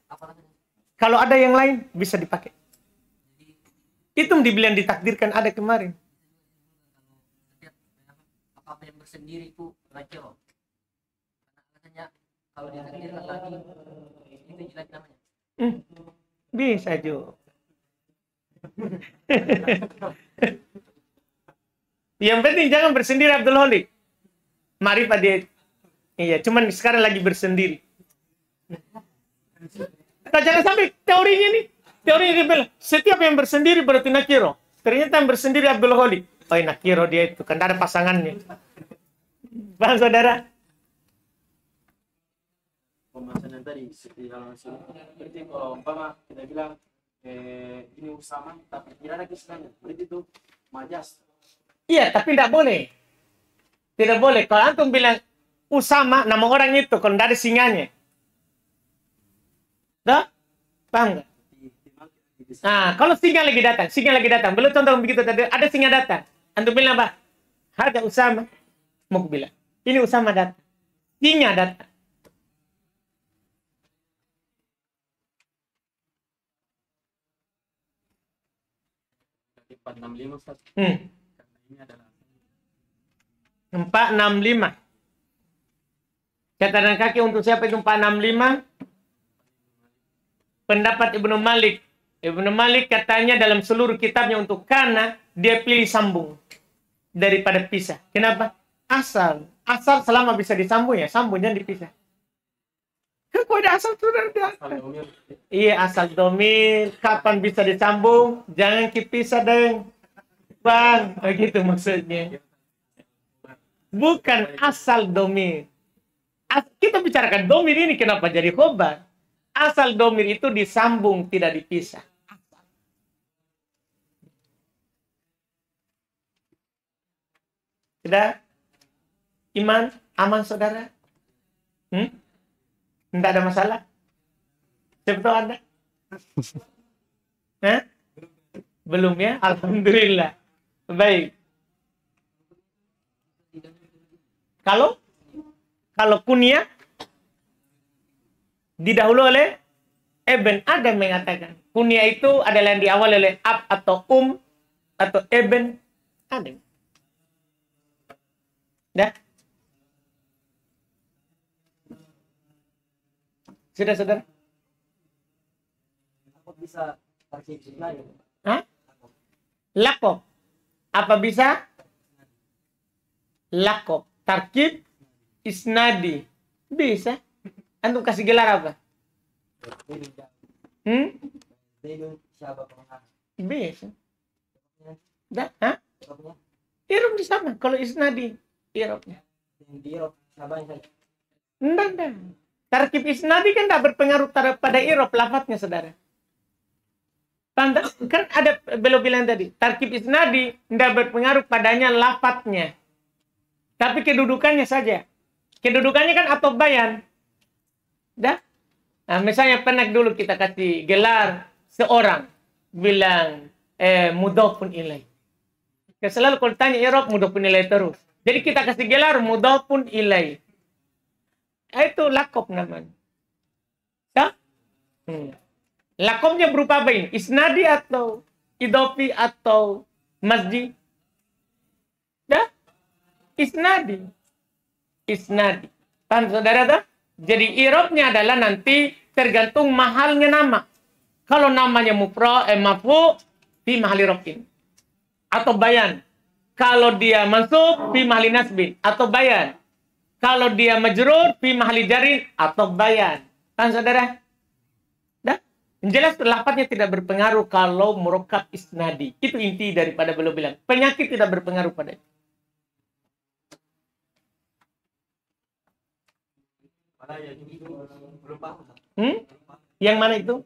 Apa namanya? Kalau ada yang lain bisa dipakai. Itu dibilang ditakdirkan ada kemarin. Apa yang bersendiri itu nakiro. Karena katanya kalau ditakdirkan lagi itu jelek namanya. Bisa juga. Yang penting jangan bersendiri Abdul Holik. Ma'rifah dia. Iya, cuman sekarang lagi bersendiri. Nah, jangan sampai teorinya nih. Teorinya dia bilang, setiap yang bersendiri berarti nakiro. Ternyata yang bersendiri Abdul Holik. Oh, nakiro dia itu. Kan ada pasangannya. Paham saudara? Pembahasan yang tadi, seperti dalam sini. Berarti kalau umpama kita bilang, ini Usama, tapi tidak ada kisahnya. Berarti itu majas. Iya, tapi tidak boleh. Tidak boleh. Kalau antum bilang Usama, nama orang itu, kalau tidak ada singanya. Dah? Paham nggak? Nah, kalau singa lagi datang. Belum contoh begitu tadi, ada singa datang. Antum bilang apa? Harga Usama. Mau aku bilang, ini Usama datang. Singa datang. Berarti 465 Ustaz. Hmm. Karena ini adalah 465. Catatan kaki untuk siapa itu 465? Pendapat Ibnu Malik. Ibnu Malik katanya dalam seluruh kitabnya untuk kana, dia pilih sambung daripada pisah. Kenapa? Asal selama bisa disambung ya, sambung jangan dipisah. Kan kok ada asal sudah ada. domir. Iya, asal domir. Kapan bisa disambung? Jangan dipisah, deng. Bang, begitu maksudnya. Bukan asal domir. Kita bicarakan domir ini kenapa jadi khobar? Asal domir itu disambung, tidak dipisah. Sudah? Iman? Aman, saudara? Tidak ada masalah? Siapa tahu ada? Hah? Belum ya? Alhamdulillah. Baik. Kalau kunyah didahului oleh Ibn Adam mengatakan kunyah itu adalah yang diawali oleh ab atau atau Ibn Adam. Dah? Sudah, saudara? Apa bisa tarkib isnadi? Hah? Lakob. Apa bisa? Lakob. Tarkib isnadi. Bisa. Antum kasih gelar apa? Bisa. Dah? Hah? Irob di sana. Kalau isnadi, irobnya. Enggak. Tarkib isnadi kan tidak berpengaruh pada irob lafadznya, saudara. Kan ada beliau bilang tadi, tarkib isnadi tidak berpengaruh padanya lafadznya. Tapi kedudukannya saja. Kedudukannya kan atau bayan. Dah? Nah, misalnya pernah dulu kita kasih gelar seorang bilang mudhofun ilaih. Selalu kalau tanya i'rab mudhofun ilaih terus. Jadi kita kasih gelar mudhofun ilaih. Itu lakob namanya. Dah? Lakobnya berupa apa ini? Isnadi atau idofi atau masjid? Dah? Isnadi. Paham saudara tuh? Jadi i'rabnya adalah nanti tergantung mahalnya nama. Kalau namanya maf'ul fi mahali raf'in atau bayan. Kalau dia mansub fi mahali nasbin atau bayan. Kalau dia majrur fi mahali jarin atau bayan. Paham saudara? Dah? Jelas lafadznya tidak berpengaruh kalau murakkab isnadi. Itu inti daripada beliau bilang. Penyakit tidak berpengaruh pada itu. Yang mana itu?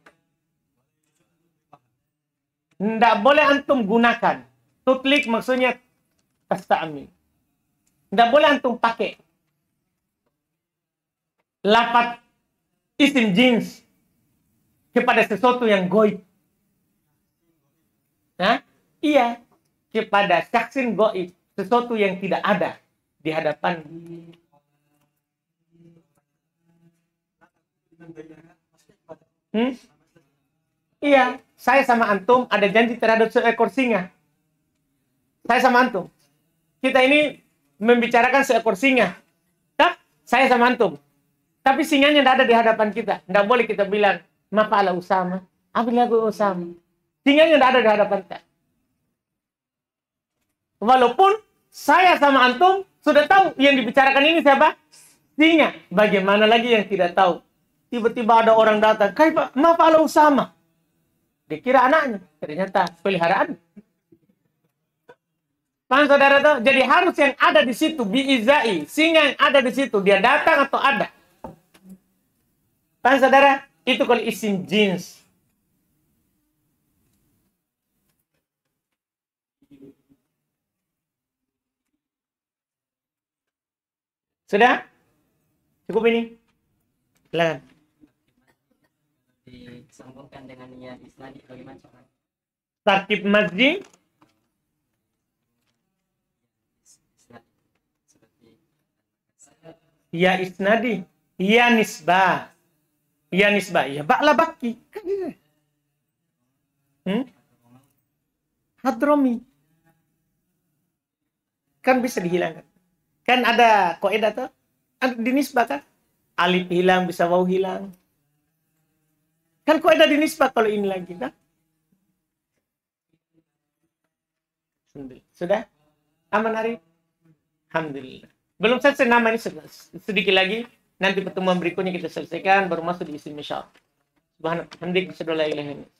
Tidak boleh antum gunakan. Tutlik maksudnya tasta'amil. Tidak boleh antum pakai lafaz isim jins kepada sesuatu yang goib. Nah, iya, kepada syaksin goib, sesuatu yang tidak ada di hadapan. Iya, saya sama antum ada janji terhadap seekor singa. Saya sama antum. Kita ini membicarakan seekor singa. Tak? Saya sama antum. Tapi singanya tidak ada di hadapan kita. Tidak boleh kita bilang, mafa'ala Usama. Ambil lagu Usama. Singanya tidak ada di hadapan kita. Walaupun saya sama antum sudah tahu yang dibicarakan ini siapa? Singa. Bagaimana lagi yang tidak tahu? Tiba-tiba ada orang datang, kayak mafa'ala Usama. Dikira anaknya. Ternyata peliharaan. Paham saudara tuh? Jadi harus yang ada di situ, biizai. Singa yang ada di situ, dia datang atau ada. Paham saudara? Itu kalau isim jins. Sudah? Cukup ini? Silakan. sambungkan dengan ya isnadi bagaimana cara? Tarkib mazdi Isnad seperti ya isnadi, ya nisbah. Ya nisbah, ya ba'la baki. Kan gitu. Hadromi. Kan bisa dihilangkan. Kan ada kaidah tuh, dinisbah kan? Alif hilang, bisa waw hilang. Kan kaidah dinisbah kalau ini lagi kan? Sudah? Aman hari? Alhamdulillah. Belum selesai nama ini sedikit lagi. Nanti pertemuan berikutnya kita selesaikan baru masuk di isim insyaallah. Subhanallah. Hamdik. Asyhadu an la ilaha illallah.